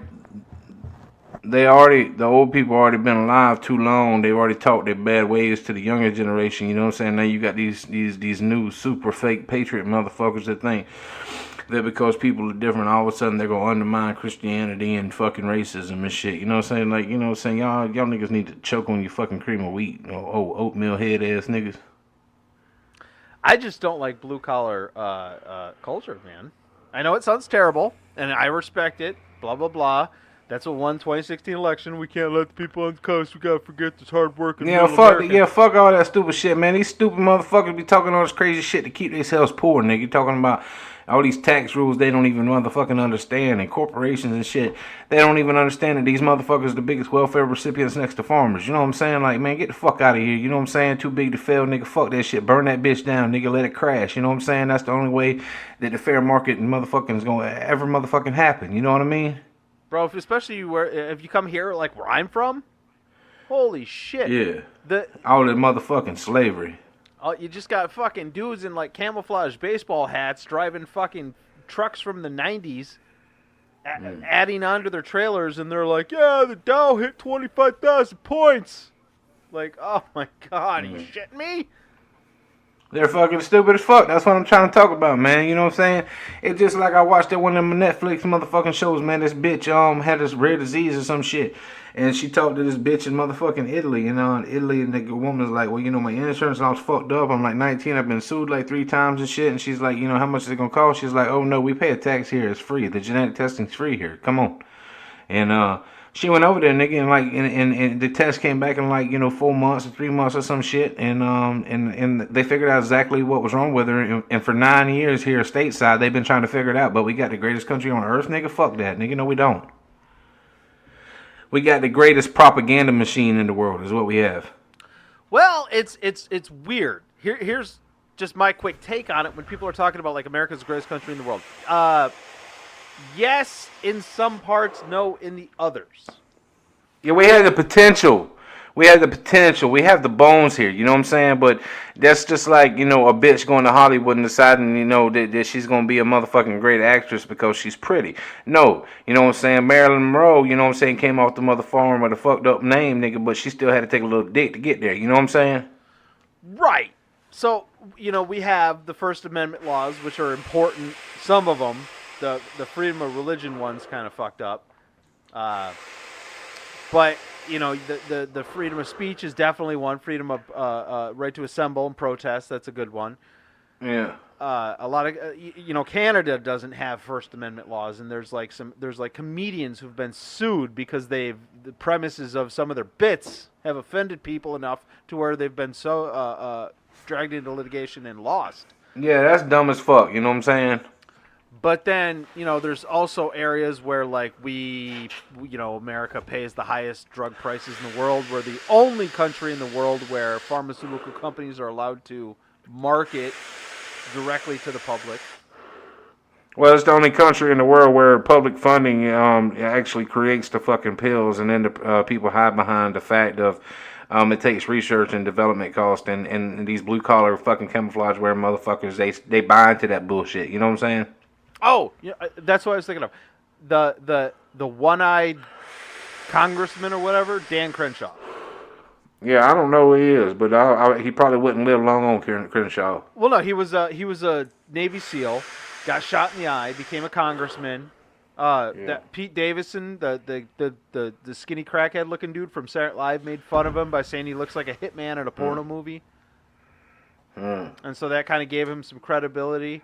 to The old people already been alive too long. They've already taught their bad ways to the younger generation. You know what I'm saying? Now you got these new super fake patriot motherfuckers that think that because people are different, all of a sudden they're gonna undermine Christianity and fucking racism and shit. You know what I'm saying? Like, you know what I'm saying? Y'all niggas need to choke on your fucking cream of wheat. Oh, oatmeal head ass niggas. I just don't like blue collar culture, man. I know it sounds terrible, and I respect it. Blah blah blah. That's what won 2016 election. We can't let the people on the coast. We gotta forget this hard work. Fuck all that stupid shit, man. These stupid motherfuckers be talking all this crazy shit to keep themselves poor, nigga. You talking about all these tax rules they don't even motherfucking understand, and corporations and shit. They don't even understand that these motherfuckers are the biggest welfare recipients next to farmers. You know what I'm saying? Like, man, get the fuck out of here. You know what I'm saying? Too big to fail, nigga. Fuck that shit. Burn that bitch down, nigga. Let it crash. You know what I'm saying? That's the only way that the fair market and motherfucking is gonna ever motherfucking happen. You know what I mean? Bro, especially if you come here like where I'm from, holy shit. Yeah. All that motherfucking slavery. You just got fucking dudes in like camouflage baseball hats driving fucking trucks from the 90s, adding onto their trailers, and they're like, yeah, the Dow hit 25,000 points. Like, oh my God, you shitting me? They're fucking stupid as fuck. That's what I'm trying to talk about, man. You know what I'm saying? It's just like I watched that one of them Netflix motherfucking shows, man. This bitch had this rare disease or some shit. And she talked to this bitch in motherfucking Italy, you know, in Italy, and the woman's like, well, you know, my insurance and I was fucked up. I'm like 19, I've been sued like 3 times and shit. And she's like, you know, how much is it gonna cost? She's like, oh no, we pay a tax here. It's free. The genetic testing's free here. Come on. And she went over there, nigga, and like, and the test came back in like, you know, 4 months or 3 months or some shit, and they figured out exactly what was wrong with her. And for 9 years here stateside, they've been trying to figure it out. But we got the greatest country on earth, nigga. Fuck that, nigga. No, we don't. We got the greatest propaganda machine in the world, is what we have. Well, it's weird. Here's just my quick take on it when people are talking about like America's the greatest country in the world. Yes, in some parts, no, in the others. Yeah, we had the potential. We have the bones here, you know what I'm saying? But that's just like, you know, a bitch going to Hollywood and deciding, you know, that she's going to be a motherfucking great actress because she's pretty. No, you know what I'm saying? Marilyn Monroe, you know what I'm saying, came off the mother farm with a fucked up name, nigga, but she still had to take a little dick to get there, you know what I'm saying? Right. So, you know, we have the First Amendment laws, which are important. Some of them, the freedom of religion one's kind of fucked up. But, you know, the freedom of speech is definitely one. Freedom of right to assemble and protest, that's a good one. Yeah. A lot of, you know, Canada doesn't have First Amendment laws, and there's like comedians who've been sued because the premises of some of their bits have offended people enough to where they've been so dragged into litigation and lost. Yeah, that's dumb as fuck, you know what I'm saying? But then, you know, there's also areas where, like, you know, America pays the highest drug prices in the world. We're the only country in the world where pharmaceutical companies are allowed to market directly to the public. Well, it's the only country in the world where public funding actually creates the fucking pills, and then the people hide behind the fact of it takes research and development cost, and these blue collar fucking camouflage wearing motherfuckers, they buy into that bullshit. You know what I'm saying? Oh, yeah, that's what I was thinking of. The one-eyed congressman or whatever, Dan Crenshaw. Yeah, I don't know who he is, but he probably wouldn't live long on Crenshaw. Well, no, he was a Navy SEAL, got shot in the eye, became a congressman. That Pete Davidson, the skinny crackhead looking dude from Saturday Night Live, made fun of him by saying he looks like a hitman in a porno movie. And so that kind of gave him some credibility.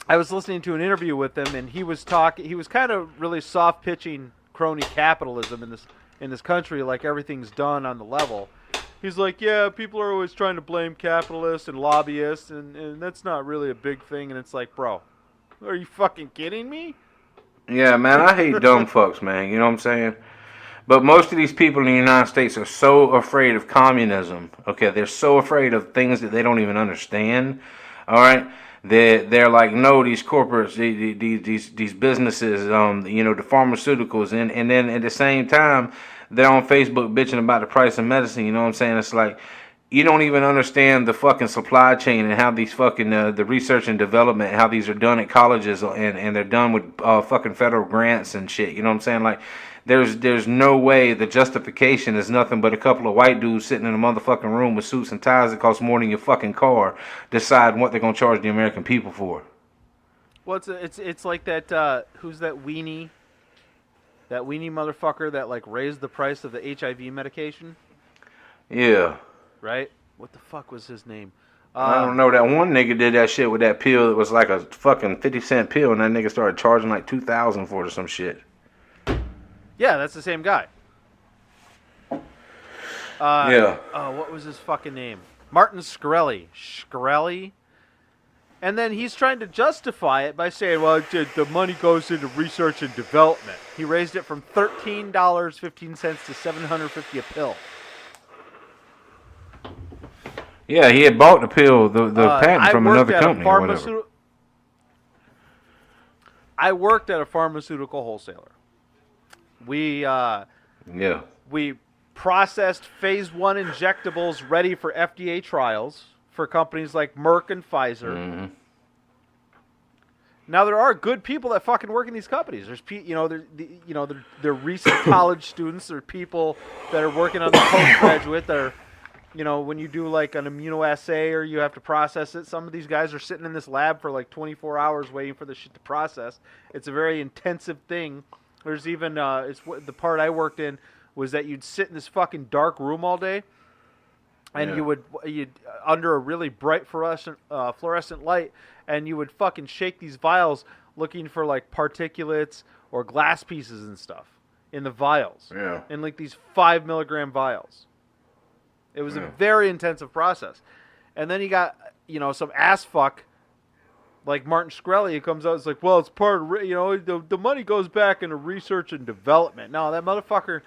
I was listening to an interview with him, and he was kind of really soft pitching crony capitalism in this country, like everything's done on the level. He's like, yeah, people are always trying to blame capitalists and lobbyists, and that's not really a big thing. And it's like, bro, are you fucking kidding me? Yeah, man, I hate dumb fucks, man. You know what I'm saying? But most of these people in the United States are so afraid of communism. Okay, they're so afraid of things that they don't even understand. All right? They're like, no, these corporates, these businesses, you know, the pharmaceuticals, and then at the same time, they're on Facebook bitching about the price of medicine. You know what I'm saying? It's like, you don't even understand the fucking supply chain and how these fucking the research and development, how these are done at colleges, and they're done with fucking federal grants and shit. You know what I'm saying? Like, there's no way the justification is nothing but a couple of white dudes sitting in a motherfucking room with suits and ties that cost more than your fucking car, deciding what they're gonna charge the American people for. Well, it's like that. Who's that weenie? That weenie motherfucker that like raised the price of the HIV medication. Yeah. Right? What the fuck was his name? I don't know. That one nigga did that shit with that pill that was like a fucking 50-cent pill, and that nigga started charging like $2,000 for it or some shit. Yeah, that's the same guy. Yeah. What was his fucking name? Martin Shkreli. And then he's trying to justify it by saying, well, the money goes into research and development. He raised it from $13.15 to $7.50 a pill. Yeah, he had bought the pill, the patent from another company or whatever. I worked at a pharmaceutical wholesaler. We processed phase 1 injectables ready for FDA trials for companies like Merck and Pfizer. Mm-hmm. Now there are good people that fucking work in these companies. There's they're recent college students. There are people that are working on the postgraduate. That are, when you do like an immunoassay or you have to process it. Some of these guys are sitting in this lab for like 24 hours waiting for the shit to process. It's a very intensive thing. There's even the part I worked in was that you'd sit in this fucking dark room all day, and you'd under a really bright fluorescent light. And you would fucking shake these vials looking for like particulates or glass pieces and stuff in the vials. Yeah. In like these 5 milligram vials. It was a very intensive process. And then you got, some ass fuck like Martin Shkreli who comes out. It's like, well, it's part of, the money goes back into research and development. No, that motherfucker,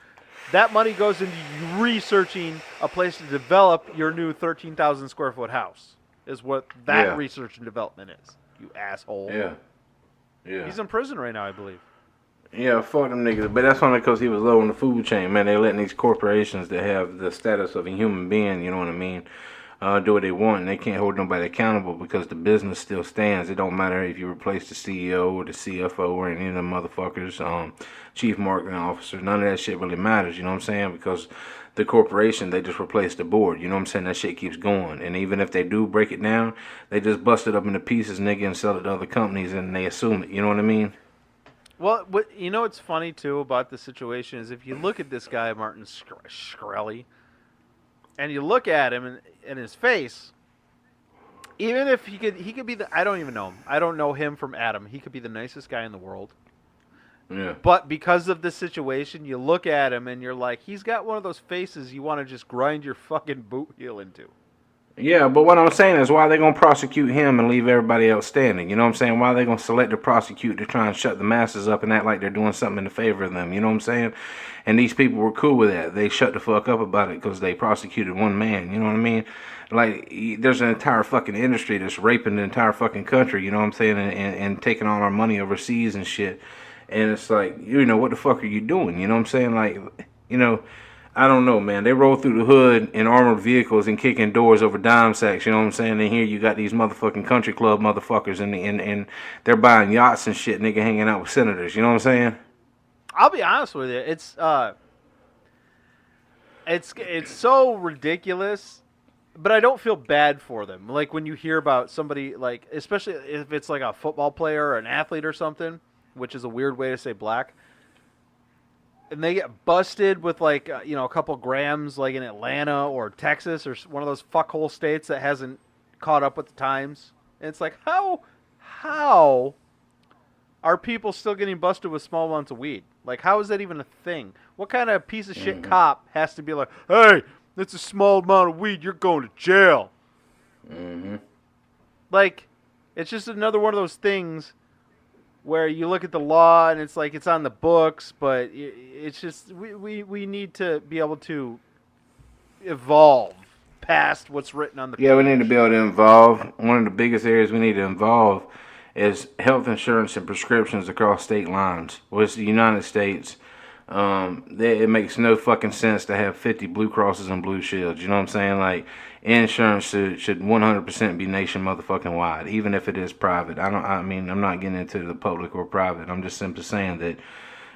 that money goes into researching a place to develop your new 13,000 square foot house. Is what that research and development is. You asshole. Yeah. He's in prison right now, I believe. Yeah, fuck them niggas. But that's only because he was low on the food chain, man. They're letting these corporations that have the status of a human being, you know what I mean, do what they want. And they can't hold nobody accountable because the business still stands. It don't matter if you replace the CEO or the CFO or any of them motherfuckers, chief marketing officers. None of that shit really matters, you know what I'm saying? Because the corporation, they just replace the board. You know what I'm saying? That shit keeps going. And even if they do break it down, they just bust it up into pieces, nigga, and sell it to other companies, and they assume it. You know what I mean? Well, what's funny, too, about the situation is if you look at this guy, Martin Shkreli, and you look at him in his face, even if he could be I don't even know him. I don't know him from Adam. He could be the nicest guy in the world. Yeah. But because of this situation, you look at him and you're like, he's got one of those faces you want to just grind your fucking boot heel into. Yeah, but what I'm saying is why they going to prosecute him and leave everybody else standing? You know what I'm saying? Why are they going to select the prosecute to try and shut the masses up and act like they're doing something in the favor of them? You know what I'm saying? And these people were cool with that. They shut the fuck up about it because they prosecuted one man. You know what I mean? Like, there's an entire fucking industry that's raping the entire fucking country, you know what I'm saying? And taking all our money overseas and shit. And it's like, what the fuck are you doing? You know what I'm saying? Like, I don't know, man. They roll through the hood in armored vehicles and kicking doors over dime sacks, you know what I'm saying? And here you got these motherfucking country club motherfuckers and they're buying yachts and shit, nigga, hanging out with senators, you know what I'm saying? I'll be honest with you. It's so ridiculous, but I don't feel bad for them. Like when you hear about somebody, like, especially if it's like a football player or an athlete or something, which is a weird way to say black, and they get busted with like a couple grams, like in Atlanta or Texas or one of those fuckhole states that hasn't caught up with the times. And it's like, how are people still getting busted with small amounts of weed? Like, how is that even a thing? What kind of piece of shit cop has to be like, hey, that's a small amount of weed, you're going to jail? Mm-hmm. Like, it's just another one of those things where you look at the law and it's like it's on the books, but it's just we need to be able to evolve past what's written on the page. Yeah, we need to be able to evolve. One of the biggest areas we need to evolve is health insurance and prescriptions across state lines. Well, it's the United States. It makes no fucking sense to have 50 Blue Crosses and Blue Shields. You know what I'm saying? Like, insurance should 100% be nation motherfucking wide, even if it is private. I'm not getting into the public or private. I'm just simply saying that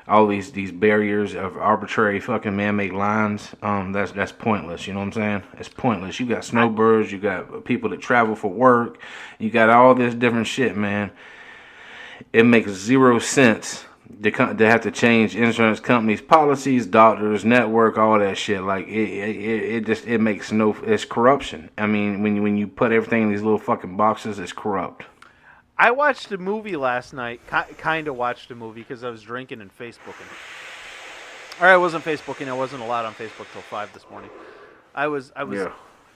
all these barriers of arbitrary fucking man-made lines, that's pointless. You know what I'm saying? It's pointless. You got snowbirds, you got people that travel for work, you got all this different shit, man. It makes zero sense. They have to change insurance companies' policies, doctors, network, all that shit. Like it makes no. It's corruption. I mean, when you put everything in these little fucking boxes, it's corrupt. I watched a movie last night. Kind of watched a movie because I was drinking and Facebooking. Or I wasn't Facebooking. I wasn't allowed on Facebook till 5 this morning. I was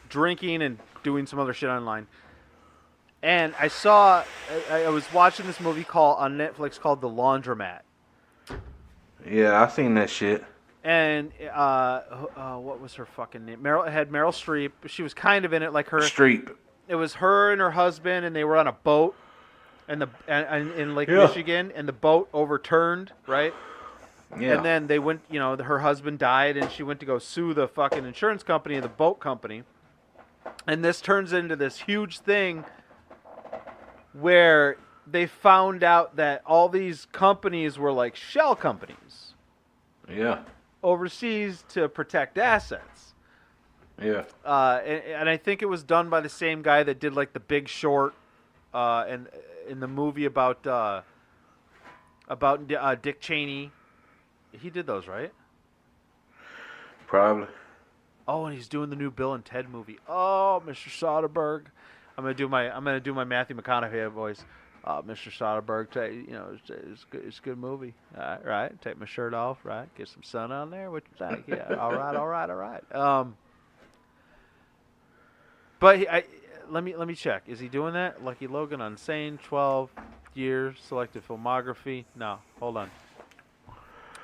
drinking and doing some other shit online. And I was watching this movie on Netflix called The Laundromat. Yeah, I seen that shit. And what was her fucking name? It had Meryl Streep. She was kind of in it, like her. Streep. It was her and her husband, and they were on a boat, in Lake Michigan, and the boat overturned, right? Yeah. And then they went. Her husband died, and she went to go sue the fucking insurance company and the boat company. And this turns into this huge thing where they found out that all these companies were like shell companies Yeah. overseas to protect assets. Yeah. And I think it was done by the same guy that did like The Big Short, and in the movie about Dick Cheney. He did those, right? Probably. Oh, and he's doing the new Bill and Ted movie. Oh, Mr. Soderbergh. I'm gonna do my Matthew McConaughey voice. Mr. Soderbergh, it's a good movie. Right. Take my shirt off. Right. Get some sun on there. What you think? Yeah. All right. But let me check. Is he doing that? Lucky Logan, Unsane, 12 years, selected filmography. No, hold on.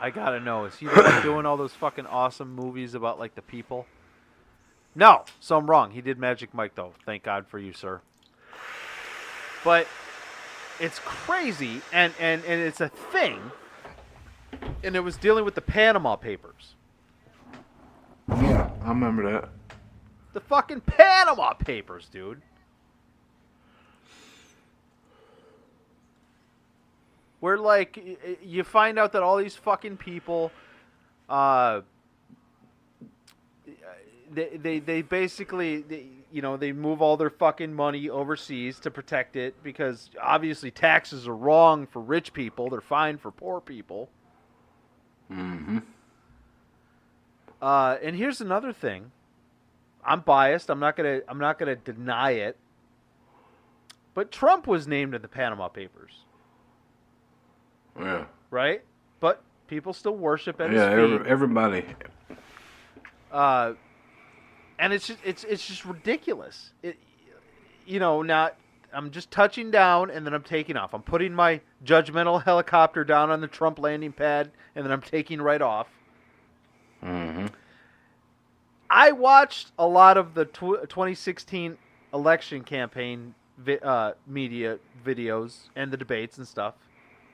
I gotta know. Is he the one doing all those fucking awesome movies about like the people? No, so I'm wrong. He did Magic Mike though. Thank God for you, sir. But it's crazy, and it's a thing, and it was dealing with the Panama Papers. Yeah, I remember that. The fucking Panama Papers, dude. Where, like, you find out that all these fucking people, they basically, they move all their fucking money overseas to protect it because obviously taxes are wrong for rich people. They're fine for poor people. Mm-hmm. And here's another thing. I'm biased. I'm not gonna deny it. But Trump was named in the Panama Papers. Yeah. Right? But people still worship at his Yeah, feet. everybody. And it's just ridiculous. Now I'm just touching down and then I'm taking off. I'm putting my judgmental helicopter down on the Trump landing pad and then I'm taking right off. Mm-hmm. I watched a lot of the 2016 election campaign media videos and the debates and stuff.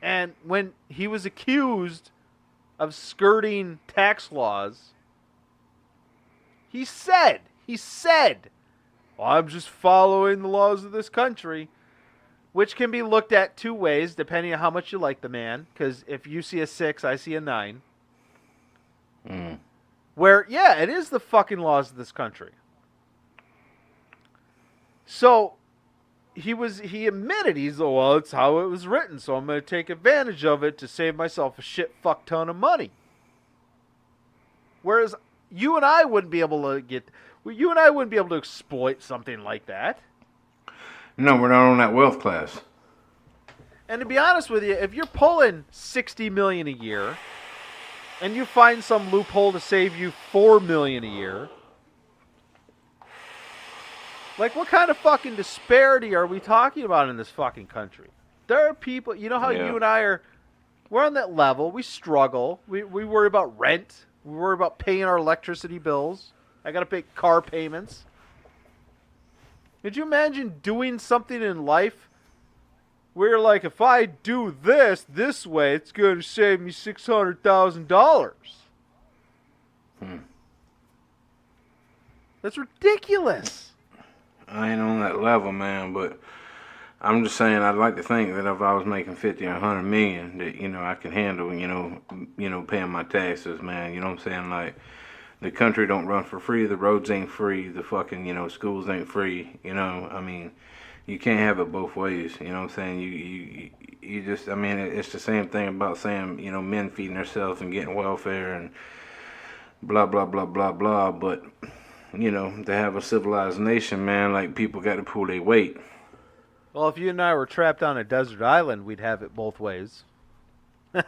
And when he was accused of skirting tax laws, he said, well, I'm just following the laws of this country, which can be looked at two ways depending on how much you like the man. Because if you see a 6, I see a 9. Mm. Where, yeah, it is the fucking laws of this country. So he admitted, well, it's how it was written, so I'm going to take advantage of it to save myself a shit fuck ton of money. Whereas you and I wouldn't be able to exploit something like that. No, we're not on that wealth class. And to be honest with you, if you're pulling $60 million a year and you find some loophole to save you $4 million a year, like, what kind of fucking disparity are we talking about in this fucking country? There are people, you know how you and I we're on that level. We struggle. We worry about rent. We worry about paying our electricity bills. I got to pay car payments. Could you imagine doing something in life where you're like, if I do this way, it's going to save me $600,000? That's ridiculous. I ain't on that level, man, but I'm just saying I'd like to think that if I was making 50 or 100 million, that, I could handle, paying my taxes, man. You know what I'm saying? Like, the country don't run for free, the roads ain't free, the fucking, schools ain't free, I mean, you can't have it both ways, you know what I'm saying? You just, I mean, it's the same thing about saying, men feeding themselves and getting welfare and blah, blah, blah, blah, blah, but to have a civilized nation, man, like, people got to pull their weight. Well, if you and I were trapped on a desert island, we'd have it both ways. Damn.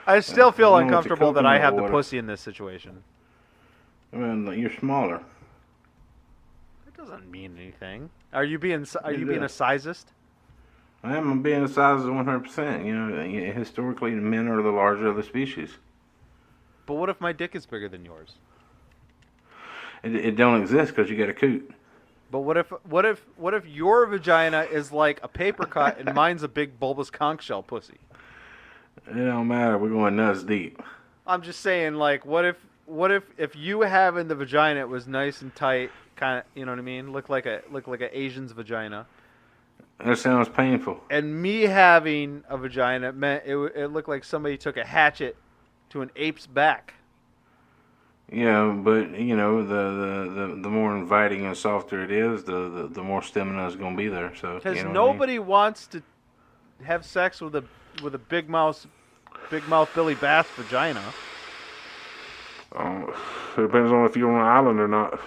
I still feel I don't know what uncomfortable the that I have coconut the water. pussy in this situation. I mean, you're smaller. That doesn't mean anything. Are you being a does. sizist? I am being a size of 100%. Historically, men are the larger of the species. But what if my dick is bigger than yours? It don't exist because you got a coot. But what if your vagina is like a paper cut and mine's a big bulbous conch shell pussy? It don't matter. We're going nuts deep. I'm just saying, like, what if you having the vagina, it was nice and tight, kind of, you know what I mean? Look like a Asian's vagina, That sounds painful. And me having a vagina meant it looked like somebody took a hatchet to an ape's back. Yeah, but the more inviting and softer it is, the more stamina is gonna be there. So Because you know nobody wants to have sex with a big mouth Billy Bass vagina. It depends on if you're on an island or not.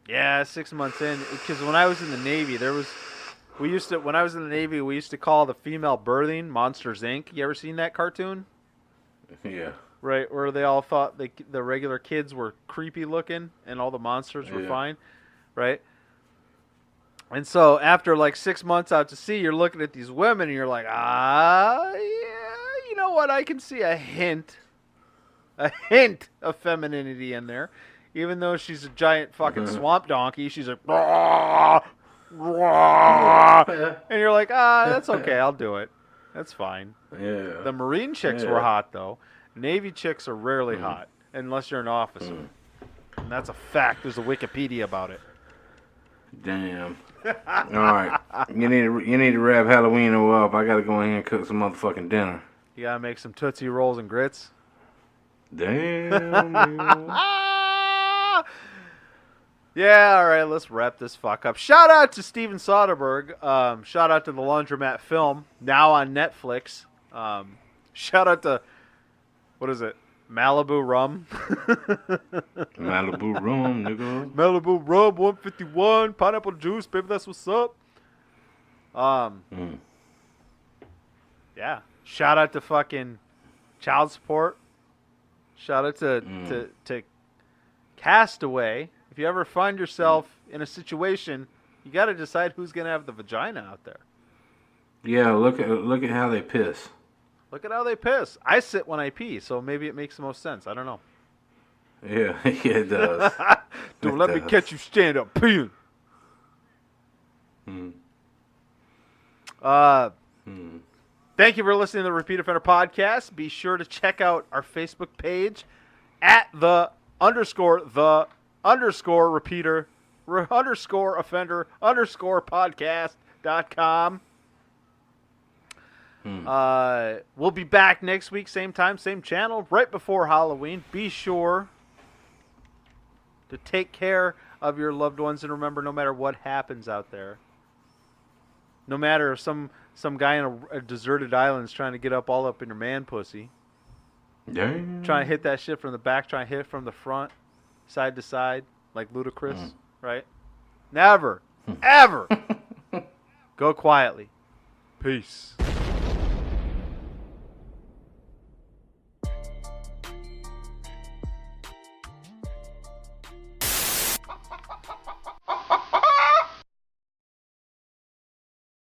Yeah, 6 months in. Because when I was in the Navy, when I was in the Navy, we used to call the female birthing Monsters Inc. You ever seen that cartoon? Yeah. Right, where they all thought the regular kids were creepy looking and all the monsters were fine, right? And so after like 6 months out to sea, you're looking at these women and you're like, yeah, you know what? I can see a hint of femininity in there. Even though she's a giant fucking swamp donkey, she's like, rah, rah. And you're like, that's okay, I'll do it. That's fine. Yeah. The Marine chicks were hot though. Navy chicks are rarely hot unless you're an officer. And that's a fact. There's a Wikipedia about it. Damn. All right. You need to wrap Halloween up. I gotta go in here and cook some motherfucking dinner. You gotta make some Tootsie Rolls and grits. Damn. Yeah, all right, let's wrap this fuck up. Shout out to Steven Soderbergh. Shout out to the Laundromat film, now on Netflix. Shout out to, what is it, Malibu Rum? Malibu rum, nigga. Malibu Rum 151, pineapple juice, baby, that's what's up. Yeah. Shout out to fucking child support. Shout out to Castaway. If you ever find yourself in a situation, you got to decide who's gonna have the vagina out there. Yeah, look at how they piss. Look at how they piss. I sit when I pee, so maybe it makes the most sense. I don't know. Yeah, yeah, it does. Dude, let me catch you stand up peeing. Thank you for listening to the Repeat Offender Podcast. Be sure to check out our Facebook page at the repeater offender podcast.com. We'll be back next week, same time, same channel, right before Halloween. Be sure to take care of your loved ones, and remember, no matter what happens out there, no matter if some guy in a deserted island is trying to get all up in your man pussy, Damn. trying to hit that shit from the back, trying to hit it from the front, side to side, like Ludacris, right? Never, ever go quietly. Peace.